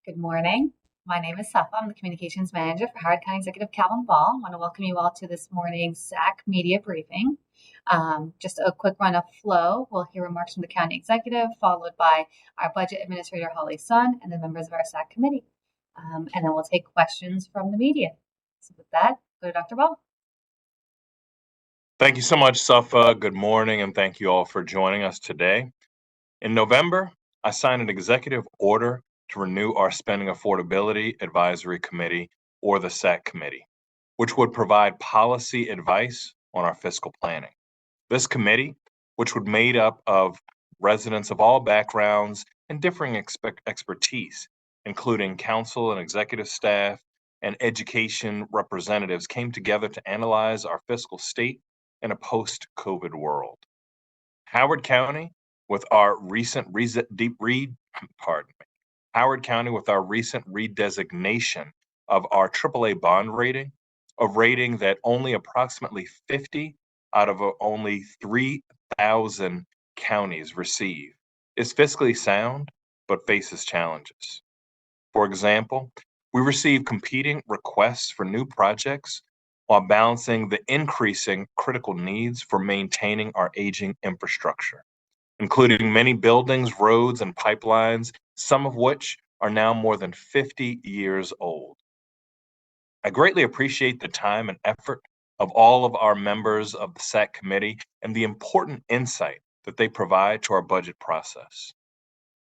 Good morning. My name is Safa. I'm the Communications Manager for Howard County Executive Calvin Ball. I want to welcome you all to this morning's SAC media briefing. Just a quick run of flow. We'll hear remarks from the County Executive, followed by our Budget Administrator, Holly Sun, and the members of our SAC committee. And then we'll take questions from the media. So with that, go to Dr. Ball. Thank you so much, Safa. Good morning, and thank you all for joining us today. In November, I signed an executive order to renew our Spending Affordability Advisory Committee, or the SAC Committee, which would provide policy advice on our fiscal planning. This committee, which would be made up of residents of all backgrounds and differing expertise, including council and executive staff and education representatives, came together to analyze our fiscal state in a post-COVID world. Howard County, with our recent redesignation of our AAA bond rating, a rating that only approximately 50 out of only 3,000 counties receive, is fiscally sound but faces challenges. For example, we receive competing requests for new projects while balancing the increasing critical needs for maintaining our aging infrastructure, including many buildings, roads, and pipelines, some of which are now more than 50 years old. I greatly appreciate the time and effort of all of our members of the SAC committee and the important insight that they provide to our budget process.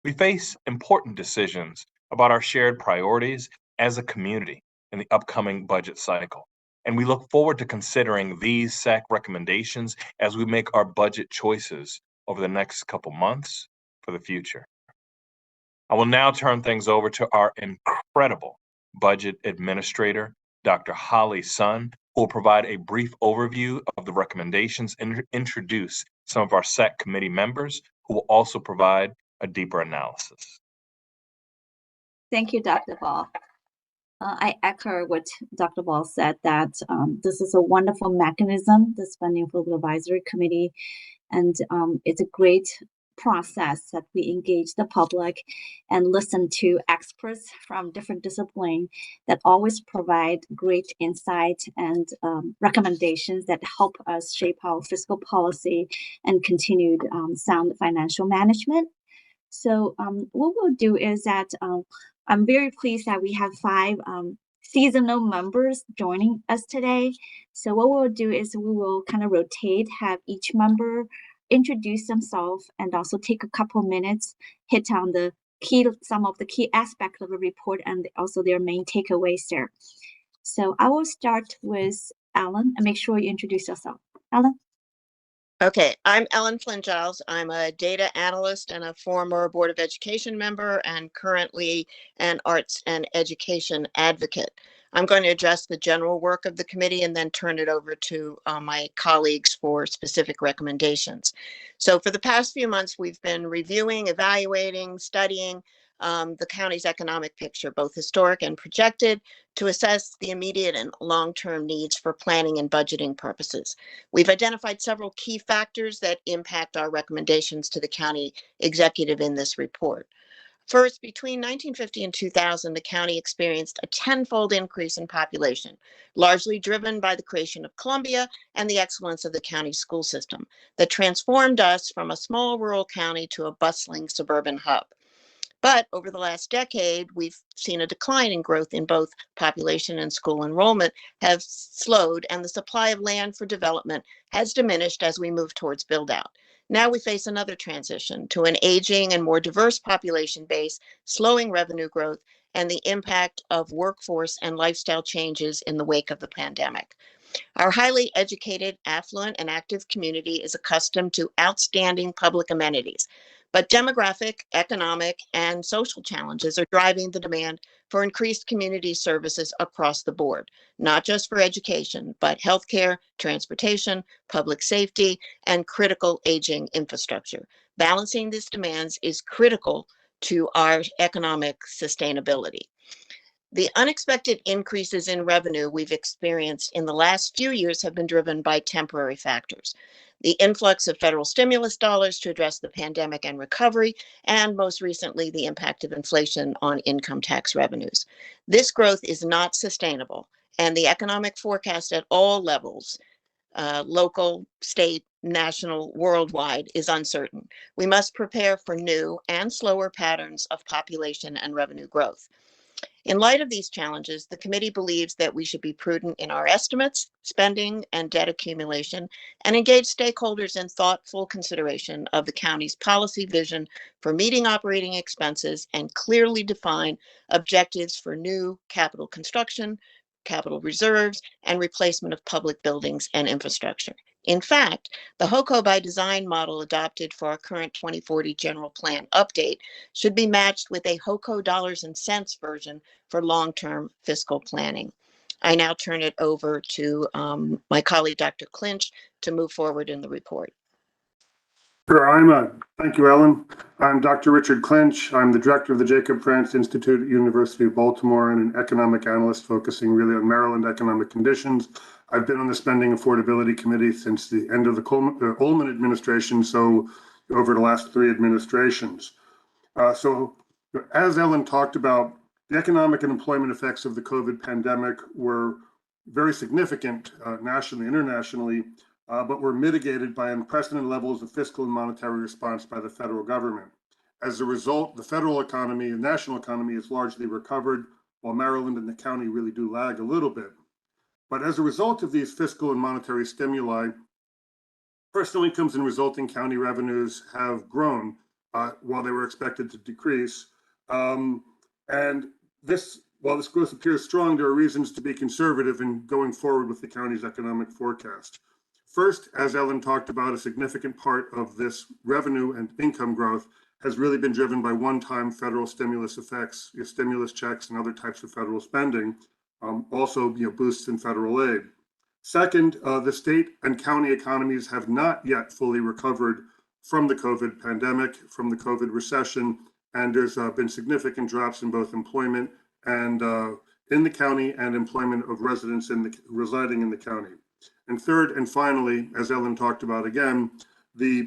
We face important decisions about our shared priorities as a community in the upcoming budget cycle, and we look forward to considering these SAC recommendations as we make our budget choices over the next couple months for the future. I will now turn things over to our incredible budget administrator, Dr. Holly Sun, who will provide a brief overview of the recommendations and introduce some of our SAC committee members who will also provide a deeper analysis. Thank you, Dr. Ball. I echo what Dr. Ball said, that this is a wonderful mechanism, the Spending Affordability Advisory Committee, and it's a great process that we engage the public and listen to experts from different disciplines that always provide great insight and recommendations that help us shape our fiscal policy and continued sound financial management. So what we'll do is that I'm very pleased that we have 5 seasonal members joining us today. So what we'll do is we will kind of rotate, have each member introduce themselves and also take a couple minutes, hit on some of the key aspects of the report and also their main takeaways there. So I will start with Ellen, and make sure you introduce yourself. Ellen? Okay, I'm Ellen Flynn-Giles. I'm a data analyst and a former Board of Education member and currently an arts and education advocate. I'm going to address the general work of the committee and then turn it over to my colleagues for specific recommendations. So for the past few months, we've been reviewing, evaluating, studying the county's economic picture, both historic and projected, to assess the immediate and long-term needs for planning and budgeting purposes. We've identified several key factors that impact our recommendations to the county executive in this report. First, between 1950 and 2000, the county experienced a tenfold increase in population, largely driven by the creation of Columbia and the excellence of the county school system that transformed us from a small rural county to a bustling suburban hub. But over the last decade, we've seen a decline in growth in both population and school enrollment have slowed, and the supply of land for development has diminished as we move towards build out. Now we face another transition to an aging and more diverse population base, slowing revenue growth, and the impact of workforce and lifestyle changes in the wake of the pandemic. Our highly educated, affluent, and active community is accustomed to outstanding public amenities, but demographic, economic, and social challenges are driving the demand for increased community services across the board, not just for education, but healthcare, transportation, public safety, and critical aging infrastructure. Balancing these demands is critical to our economic sustainability. The unexpected increases in revenue we've experienced in the last few years have been driven by temporary factors. The influx of federal stimulus dollars to address the pandemic and recovery, and most recently, the impact of inflation on income tax revenues. This growth is not sustainable, and the economic forecast at all levels, local, state, national, worldwide, is uncertain. We must prepare for new and slower patterns of population and revenue growth. In light of these challenges, the committee believes that we should be prudent in our estimates, spending, and debt accumulation, and engage stakeholders in thoughtful consideration of the county's policy vision for meeting operating expenses and clearly define objectives for new capital construction, capital reserves, and replacement of public buildings and infrastructure. In fact, the HOCO by design model adopted for our current 2040 general plan update should be matched with a HOCO dollars and cents version for long-term fiscal planning. I now turn it over to my colleague, Dr. Clinch, to move forward in the report. Sure, thank you, Ellen. I'm Dr. Richard Clinch. I'm the director of the Jacob Frantz Institute at University of Baltimore and an economic analyst focusing really on Maryland economic conditions. I've been on the Spending Affordability Committee since the end of the Ullman administration, so over the last 3 administrations. So as Ellen talked about, the economic and employment effects of the COVID pandemic were very significant nationally, internationally, but were mitigated by unprecedented levels of fiscal and monetary response by the federal government. As a result, the federal economy and national economy is largely recovered, while Maryland and the county really do lag a little bit. But as a result of these fiscal and monetary stimuli, personal incomes and resulting county revenues have grown while they were expected to decrease. And while this growth appears strong, there are reasons to be conservative in going forward with the county's economic forecast. First, as Ellen talked about, a significant part of this revenue and income growth has really been driven by one-time federal stimulus effects, stimulus checks and other types of federal spending, also boosts in federal aid. Second, the state and county economies have not yet fully recovered from the COVID pandemic, from the COVID recession, and there's been significant drops in both employment and in the county and employment of residents residing in the county. And third, and finally, as Ellen talked about again, the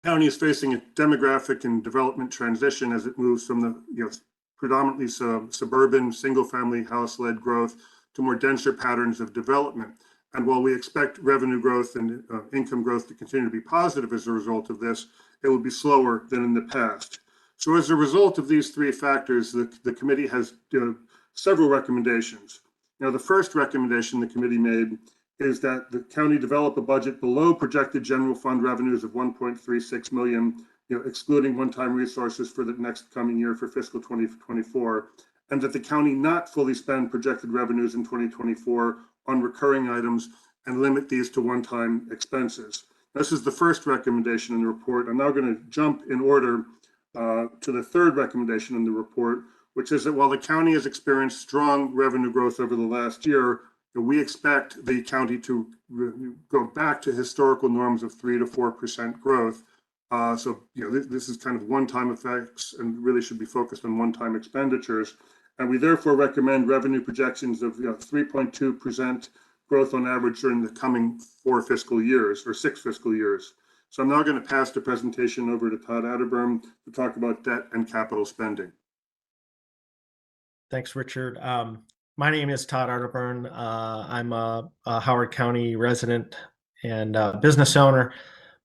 county is facing a demographic and development transition as it moves from the predominantly suburban single-family house-led growth to more denser patterns of development. And while we expect revenue growth and income growth to continue to be positive as a result of this, it will be slower than in the past. So as a result of these 3 factors, the committee has several recommendations. Now, the first recommendation the committee made is that the county develop a budget below projected general fund revenues of 1.36 million, excluding one-time resources for the next coming year for fiscal 2024, and that the county not fully spend projected revenues in 2024 on recurring items and limit these to one-time expenses. This is the first recommendation in the report. I'm now going to jump in order to the third recommendation in the report, which is that while the county has experienced strong revenue growth over the last year, we expect the county to go back to historical norms of 3 to 4% growth. So this is kind of one-time effects and really should be focused on one-time expenditures. And we therefore recommend revenue projections of 3.2% growth on average during the coming 4 fiscal years or 6 fiscal years. So I'm now going to pass the presentation over to Todd Atterburn to talk about debt and capital spending. Thanks, Richard. My name is Todd Atterburn. I'm a Howard County resident and business owner.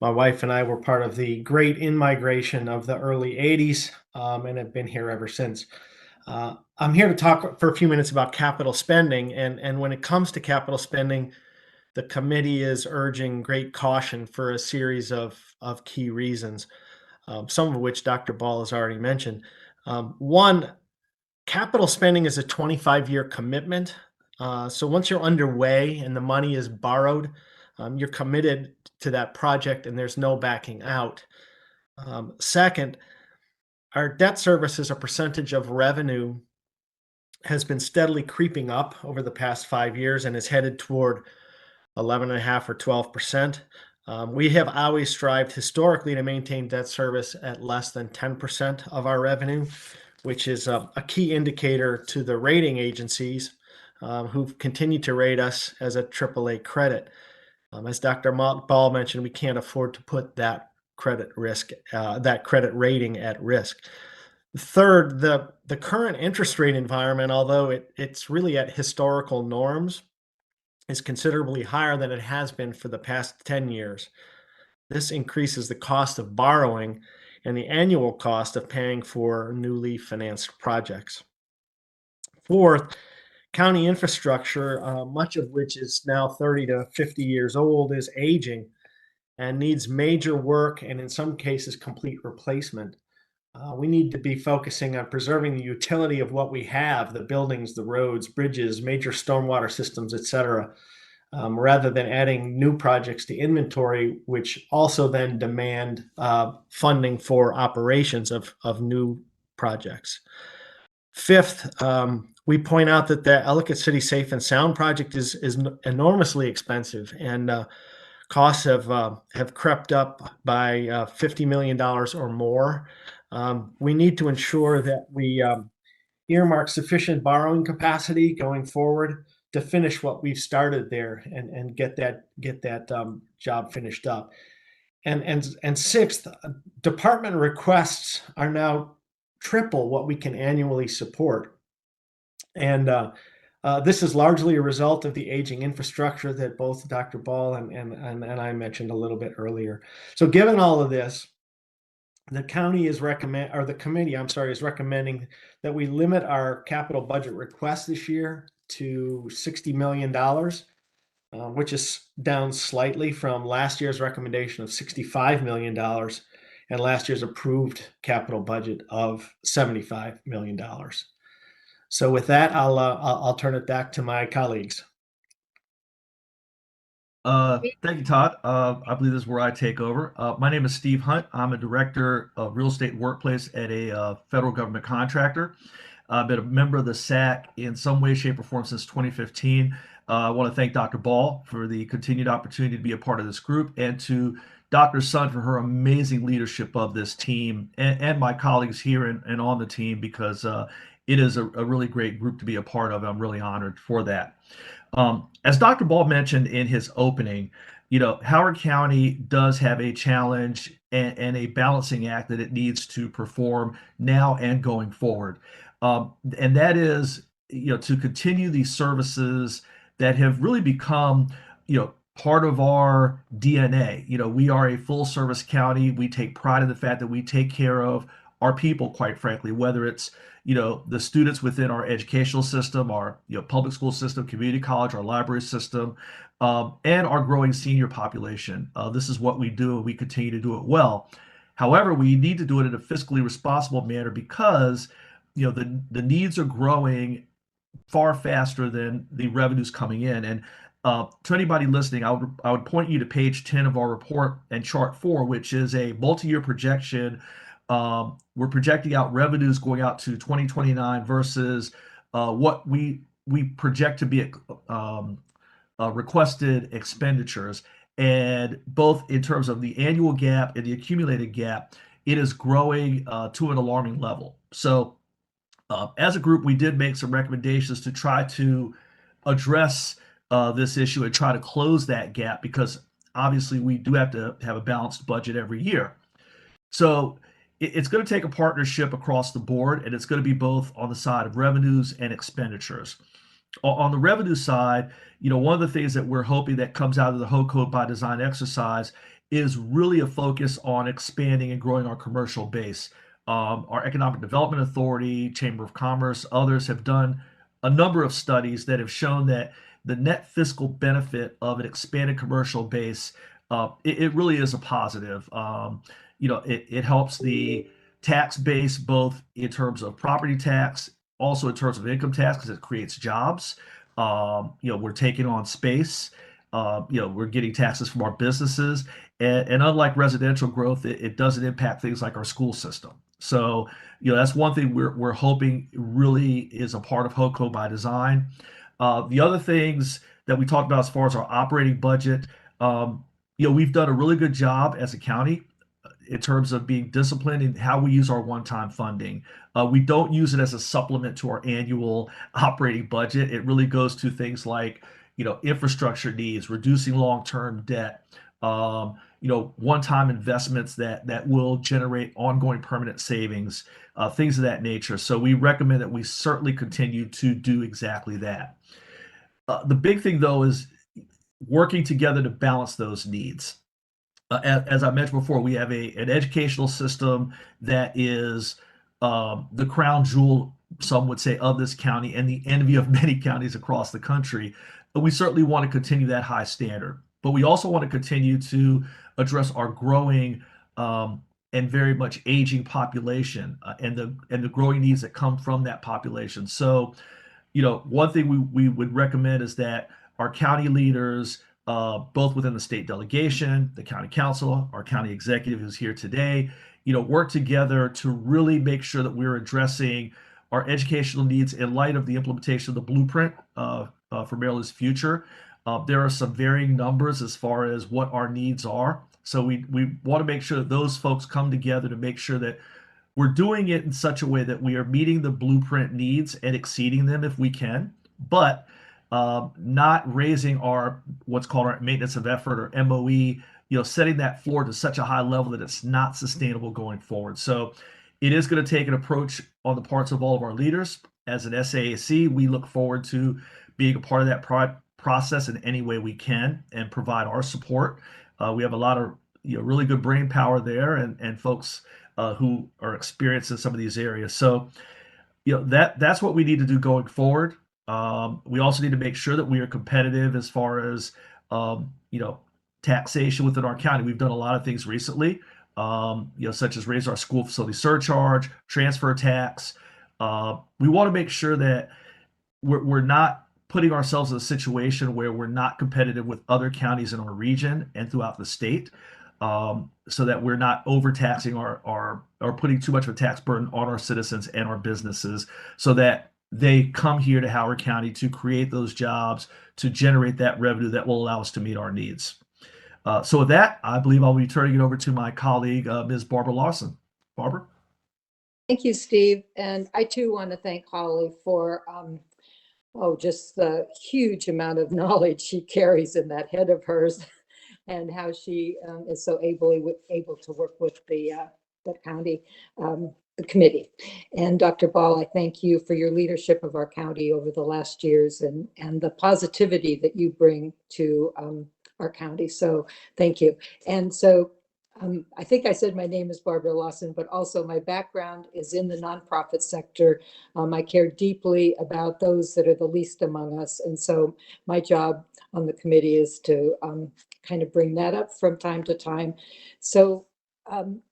My wife and I were part of the great in-migration of the early 80s and have been here ever since. I'm here to talk for a few minutes about capital spending. And when it comes to capital spending, the committee is urging great caution for a series of key reasons, some of which Dr. Ball has already mentioned. One, capital spending is a 25-year commitment. So once you're underway and the money is borrowed, you're committed to that project and there's no backing out. Second, our debt service as a percentage of revenue has been steadily creeping up over the past 5 years and is headed toward 11.5 or 12%. We have always strived historically to maintain debt service at less than 10% of our revenue. which is a key indicator to the rating agencies who've continued to rate us as a AAA credit. As Dr. Ball mentioned, we can't afford to put that credit rating at risk. Third, the current interest rate environment, although it's really at historical norms, is considerably higher than it has been for the past 10 years. This increases the cost of borrowing and the annual cost of paying for newly financed projects. Fourth, county infrastructure, much of which is now 30 to 50 years old, is aging and needs major work and in some cases complete replacement. We need to be focusing on preserving the utility of what we have, the buildings, the roads, bridges, major stormwater systems, etc., rather than adding new projects to inventory, which also then demand funding for operations of new projects. Fifth, we point out that the Ellicott City Safe and Sound project is enormously expensive, and costs have crept up by $50 million or more. We need to ensure that we earmark sufficient borrowing capacity going forward to finish what we've started there and get that job finished up. And sixth, department requests are now triple what we can annually support. And this is largely a result of the aging infrastructure that both Dr. Ball and I mentioned a little bit earlier. So given all of this, the committee is recommending that we limit our capital budget request this year to $60 million, which is down slightly from last year's recommendation of $65 million and last year's approved capital budget of $75 million. So with that, I'll turn it back to my colleagues. Thank you, Todd. I believe this is where I take over. My name is Steve Hunt. I'm a director of real estate workplace at a federal government contractor. I've been a member of the SAC in some way, shape, or form since 2015. I want to thank Dr. Ball for the continued opportunity to be a part of this group, and to Dr. Sun for her amazing leadership of this team, and my colleagues here and on the team, because it is a really great group to be a part of. I'm really honored for that. As Dr. Ball mentioned in his opening, Howard County does have a challenge and a balancing act that it needs to perform now and going forward. And that is, to continue these services that have really become, part of our DNA. We are a full service county. We take pride in the fact that we take care of our people, quite frankly, whether it's the students within our educational system, our public school system, community college, our library system, and our growing senior population. This is what we do, and we continue to do it well. However, we need to do it in a fiscally responsible manner, because the needs are growing far faster than the revenues coming in. And to anybody listening, I would point you to page 10 of our report and chart 4, which is a multi-year projection. We're projecting out revenues going out to 2029 versus what we project to be requested expenditures. And both in terms of the annual gap and the accumulated gap, it is growing to an alarming level. So as a group, we did make some recommendations to try to address this issue and try to close that gap, because obviously we do have to have a balanced budget every year. So it's going to take a partnership across the board, and it's going to be both on the side of revenues and expenditures. On the revenue side, one of the things that we're hoping that comes out of the Whole Code by Design exercise is really a focus on expanding and growing our commercial base. Our Economic Development Authority, Chamber of Commerce, others have done a number of studies that have shown that the net fiscal benefit of an expanded commercial base, it really is a positive. It helps the tax base, both in terms of property tax, also in terms of income tax, because it creates jobs. We're taking on space. We're getting taxes from our businesses. And unlike residential growth, it doesn't impact things like our school system. So, that's one thing we're hoping really is a part of HOCO by design. The other things that we talked about as far as our operating budget, we've done a really good job as a county, in terms of being disciplined in how we use our one-time funding. We don't use it as a supplement to our annual operating budget. It really goes to things like, infrastructure needs, reducing long-term debt, one-time investments that will generate ongoing permanent savings, things of that nature. So we recommend that we certainly continue to do exactly that. The big thing, though, is working together to balance those needs. As I mentioned before, we have an educational system that is the crown jewel, some would say, of this county and the envy of many counties across the country. But we certainly want to continue that high standard. But we also want to continue to address our growing and very much aging population and the growing needs that come from that population. So, one thing we would recommend is that our county leaders, both within the state delegation, the county council, our county executive who's here today, work together to really make sure that we're addressing our educational needs in light of the implementation of the blueprint for Maryland's future. There are some varying numbers as far as what our needs are. So we want to make sure that those folks come together to make sure that we're doing it in such a way that we are meeting the blueprint needs and exceeding them if we can, but not raising our what's called our maintenance of effort or MOE, setting that floor to such a high level that it's not sustainable going forward. So it is going to take an approach on the parts of all of our leaders. As an SAAC, we look forward to being a part of that process in any way we can and provide our support. We have a lot of really good brain power there and folks who are experienced in some of these areas. So, that's what we need to do going forward. We also need to make sure that we are competitive as far as, taxation within our county. We've done a lot of things recently, such as raise our school facility surcharge, transfer tax. We want to make sure that we're not putting ourselves in a situation where we're not competitive with other counties in our region and throughout the state. So that we're not overtaxing or putting too much of a tax burden on our citizens and our businesses, so that they come here to Howard County to create those jobs, to generate that revenue that will allow us to meet our needs. So with that, I believe I'll be turning it over to my colleague, Ms. Barbara Lawson. Barbara? Thank you, Steve. And I too want to thank Holly for just the huge amount of knowledge she carries in that head of hers. And how she is so able to work with the county, the committee. And Dr. Ball, I thank you for your leadership of our county over the last years and the positivity that you bring to our county. So thank you. And so I think I said my name is Barbara Lawson, but also my background is in the nonprofit sector. I care deeply about those that are the least among us. And so my job on the committee is to kind of bring that up from time to time. So,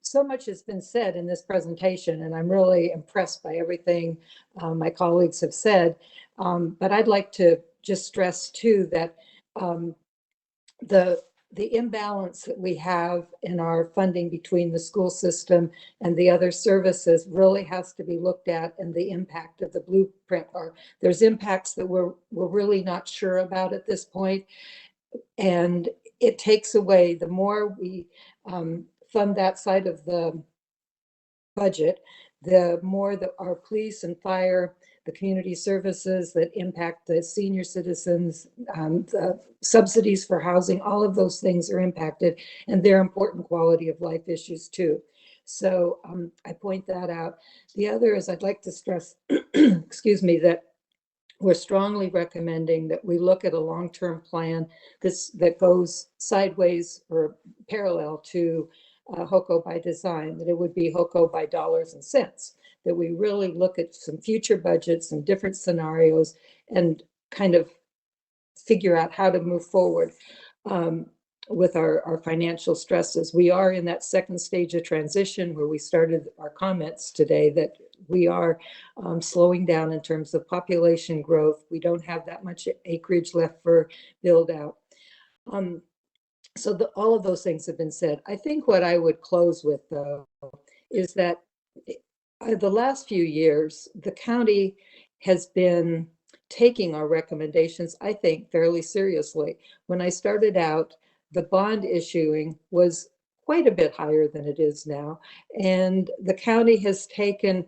so much has been said in this presentation, and I'm really impressed by everything my colleagues have said. But I'd like to just stress too that the imbalance that we have in our funding between the school system and the other services really has to be looked at, and the impact of the blueprint. Or there's impacts that we're really not sure about at this point. And it takes away, the more we fund that side of the budget, the more that our police and fire, the community services that impact the senior citizens, the subsidies for housing, all of those things are impacted, and they're important quality of life issues too. So I point that out. The other is I'd like to stress, excuse me, that we're strongly recommending that we look at a long-term plan that goes sideways or parallel to HOCO by design, that it would be HOCO by dollars and cents, that we really look at some future budgets and different scenarios and kind of figure out how to move forward with our financial stresses. We are in that second stage of transition where we started our comments today, that we are slowing down in terms of population growth. We don't have that much acreage left for build out. So all of those things have been said. I think what I would close with, though, is that the last few years, the county has been taking our recommendations, I think, fairly seriously. When I started out, the bond issuing was quite a bit higher than it is now. And the county has taken,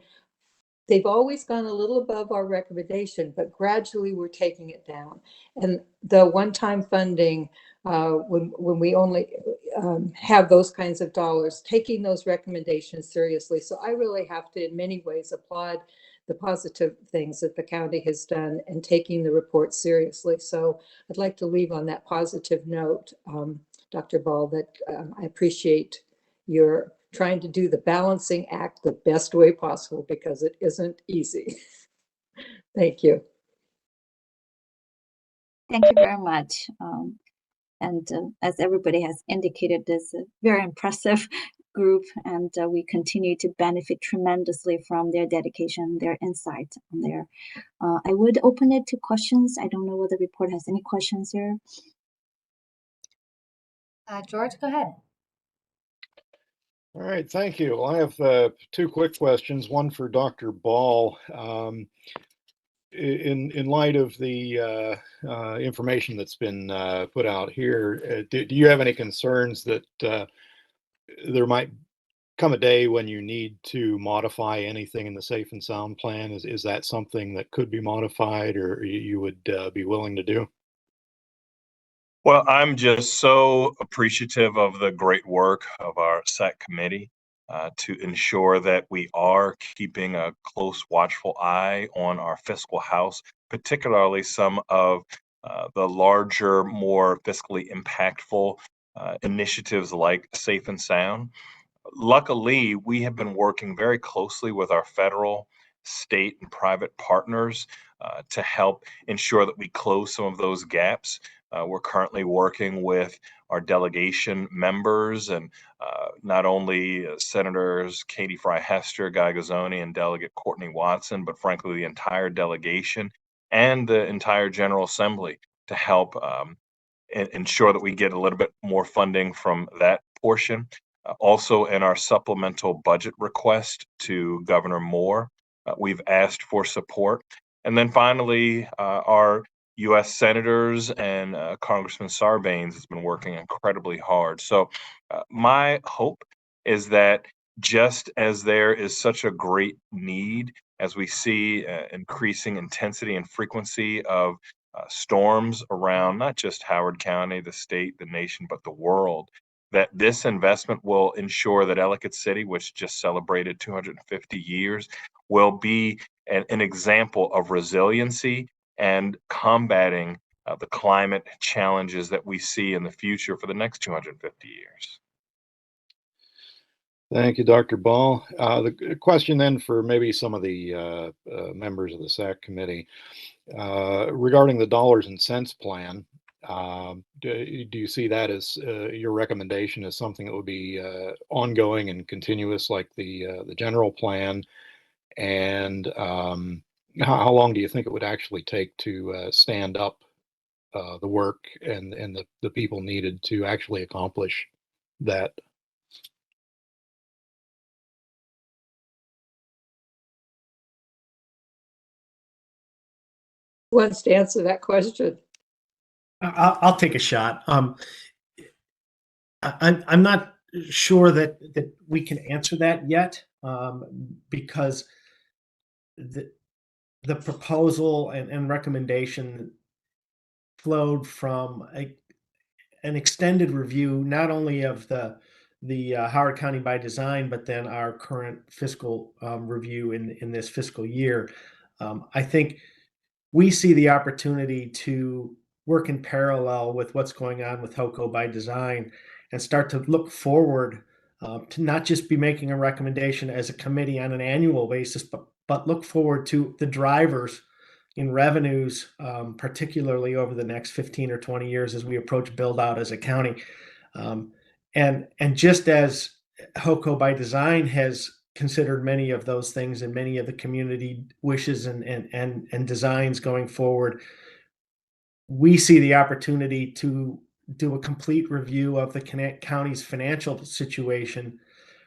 they've always gone a little above our recommendation, but gradually we're taking it down. And the one-time funding, when we only have those kinds of dollars, taking those recommendations seriously. So I really have to, in many ways, applaud the positive things that the county has done and taking the report seriously. So I'd like to leave on that positive note, Dr. Ball, that I appreciate your trying to do the balancing act the best way possible, because it isn't easy. Thank you. Thank you very much. And as everybody has indicated, this is a very impressive group, and we continue to benefit tremendously from their dedication, their insight on there. I would open it to questions. I don't know whether the report has any questions here. George, go ahead. All right, thank you. I have two quick questions, one for Dr. Ball. In light of the information that's been put out here, do you have any concerns that there might come a day when you need to modify anything in the Safe and Sound plan? Is that something that could be modified, or you would be willing to do? Well, I'm just so appreciative of the great work of our SAC committee to ensure that we are keeping a close, watchful eye on our fiscal house, particularly some of the larger, more fiscally impactful initiatives like Safe and Sound. Luckily, we have been working very closely with our federal, state, and private partners to help ensure that we close some of those gaps. We're currently working with our delegation members and not only Senators Katie Fry Hester, Guy Gazzoni, and Delegate Courtney Watson, but frankly, the entire delegation and the entire General Assembly to help ensure that we get a little bit more funding from that portion. Also, in our supplemental budget request to Governor Moore, we've asked for support. And then finally, our U.S. senators and Congressman Sarbanes has been working incredibly hard. So my hope is that just as there is such a great need as we see increasing intensity and frequency of storms around not just Howard County, the state, the nation, but the world, that this investment will ensure that Ellicott City, which just celebrated 250 years, will be an example of resiliency and combating the climate challenges that we see in the future for the next 250 years. Thank you, Dr. Ball. The question then for maybe some of the members of the SAC committee regarding the dollars and cents plan. Do you see that as your recommendation as something that would be ongoing and continuous like the general plan? And how long do you think it would actually take to stand up the work and the people needed to actually accomplish that? Who wants to answer that question? I'll take a shot. I'm not sure that we can answer that yet, because the proposal and recommendation flowed from an extended review, not only of the Howard County by Design, but then our current fiscal review in this fiscal year. I think we see the opportunity to work in parallel with what's going on with HOCO by Design and start to look forward to not just be making a recommendation as a committee on an annual basis, but look forward to the drivers in revenues, particularly over the next 15 or 20 years as we approach build out as a county. And just as HOCO by Design has considered many of those things and many of the community wishes and designs going forward, we see the opportunity to do a complete review of the county's financial situation,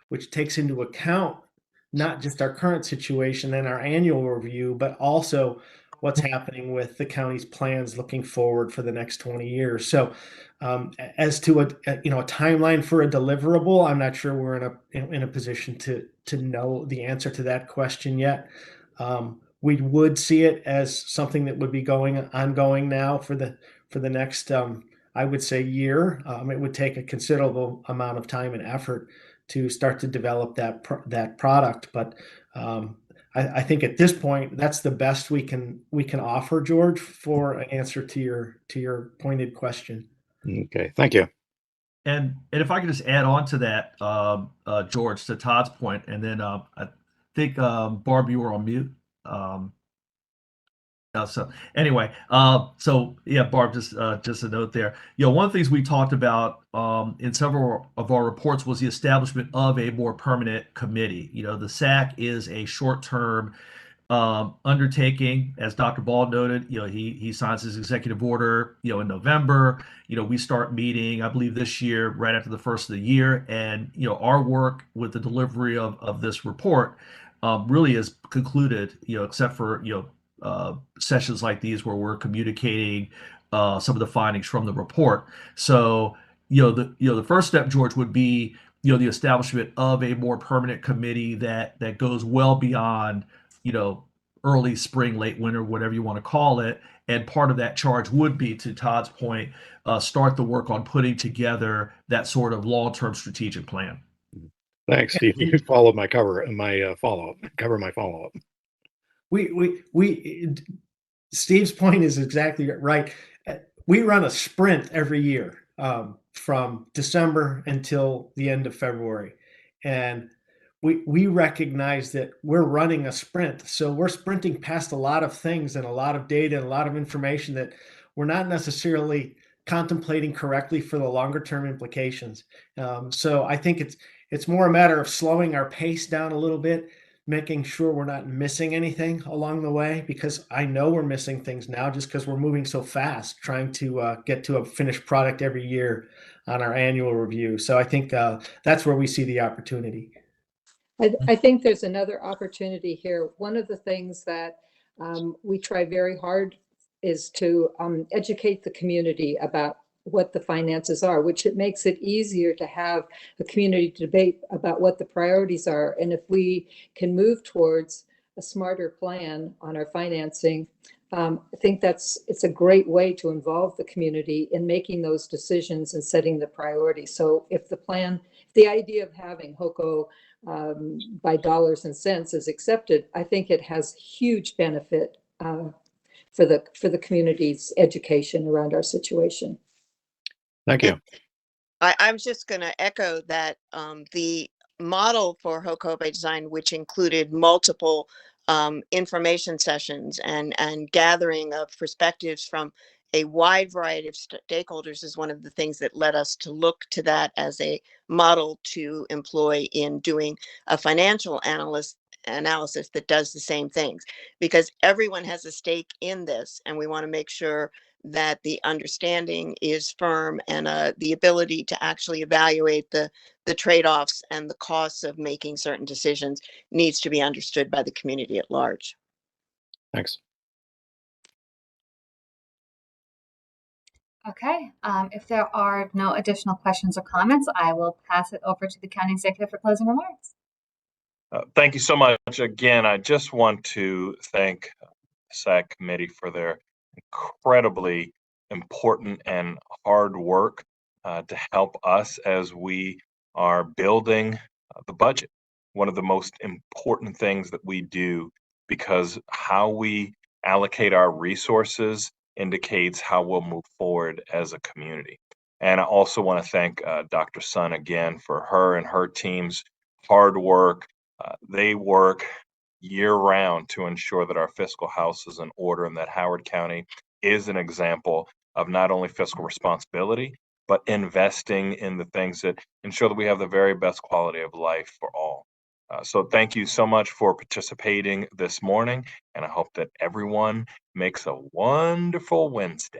which takes into account not just our current situation and our annual review, but also what's happening with the county's plans looking forward for the next 20 years. So as to a timeline for a deliverable, I'm not sure we're in a position to know the answer to that question yet. We would see it as something that would be ongoing now for the next I would say year. It would take a considerable amount of time and effort to start to develop that product, but I think at this point that's the best we can offer, George, for an answer to your pointed question. Okay, thank you. And if I could just add on to that, George, to Todd's point, and then I think Barb, you were on mute. So anyway, so yeah, Barb, just a note there. One of the things we talked about in several of our reports was the establishment of a more permanent committee. The SAC is a short-term undertaking, as Dr. Ball noted. He signs his executive order, in November. We start meeting, I believe, this year, right after the first of the year, and our work with the delivery of this report really is concluded, except for sessions like these where we're communicating some of the findings from the report. So the first step, George, would be the establishment of a more permanent committee that goes well beyond early spring, late winter, whatever you want to call it. And part of that charge would be, to Todd's point, start the work on putting together that sort of long-term strategic plan. Thanks, Steve. You followed my follow-up. Steve's point is exactly right. We run a sprint every year from December until the end of February, and we recognize that we're running a sprint. So we're sprinting past a lot of things and a lot of data and a lot of information that we're not necessarily contemplating correctly for the longer term implications. So I think it's more a matter of slowing our pace down a little bit, making sure we're not missing anything along the way, because I know we're missing things now just because we're moving so fast, trying to get to a finished product every year on our annual review. So I think that's where we see the opportunity. I think there's another opportunity here. One of the things that we try very hard is to educate the community about what the finances are, which it makes it easier to have a community debate about what the priorities are. And if we can move towards a smarter plan on our financing, I think it's a great way to involve the community in making those decisions and setting the priorities. So if the idea of having HOCO by dollars and cents is accepted, I think it has huge benefit for the community's education around our situation. Thank you. I'm just going to echo that the model for HOCO by Design, which included multiple information sessions and gathering of perspectives from a wide variety of stakeholders, is one of the things that led us to look to that as a model to employ in doing a financial analysis that does the same things, because everyone has a stake in this, and we want to make sure that the understanding is firm, and the ability to actually evaluate the trade-offs and the costs of making certain decisions needs to be understood by the community at large. Thanks. Okay, if there are no additional questions or comments, I will pass it over to the county executive for closing remarks. Thank you so much. Again, I just want to thank the SAC committee for their incredibly important and hard work to help us as we are building the budget. One of the most important things that we do, because how we allocate our resources indicates how we'll move forward as a community. And I also want to thank Dr. Sun again for her and her team's hard work. They work year round to ensure that our fiscal house is in order, and that Howard County is an example of not only fiscal responsibility, but investing in the things that ensure that we have the very best quality of life for all. So thank you so much for participating this morning, and I hope that everyone makes a wonderful Wednesday.